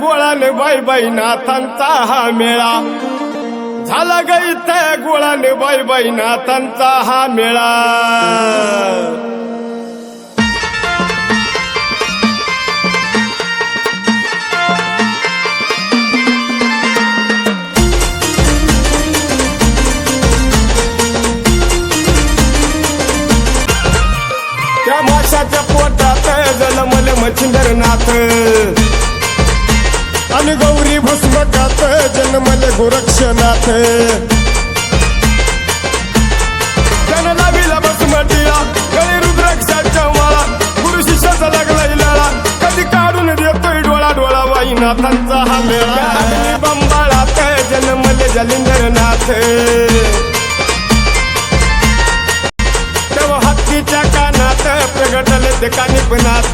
गोळाने बाई बाई नाथांचा हा मेळा झाला ग इथे गोळाने बाई बाई नाथांचा हा मेळा। त्या माशाच्या पोटात जन्मले मच्छिंद्रनाथ आणि गौरी भस्मकात जन्मले गोरक्षनाथ। त्यानं लाविला भस्मटिळा गळी रुद्राक्षाच्या माळा गुरु शिष्याचा लागला इलाळा कधी काढून देतोय डोळा डोळा बाई नाथांचा हा मेळा। बंबाळात जन्मले जालिंदरनाथ तेव्हा हत्तीच्या कानात प्रगटले ते कानिपनाथ।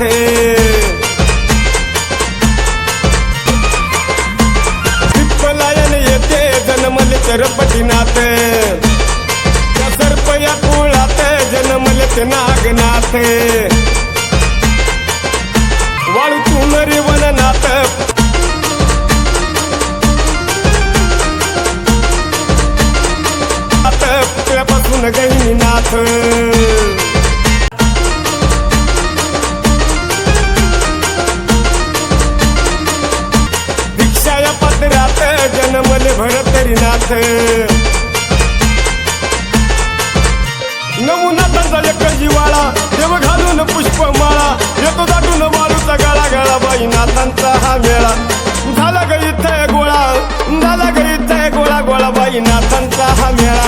पिप्पलायन येते जन्मले चरपटीनाथ त्या सर्प या कुळात जन्मले ते नागनाथ। वाळूतून रिवणनाथ पुतळ्यापासून गहिनीनाथ। दीक्षा या पात्रात जन्मले भरतरीनाथ। नमुनाथांचा एक जिवाळा देव घालून पुष्पमाळा येतो दाटून वाळूचा गाळा गाळा बाई नाथांचा हा मेळा। झाला ग इथे गोळा झाला ग इथे गोळा गोळा बाई नाथांचा हा मेळा।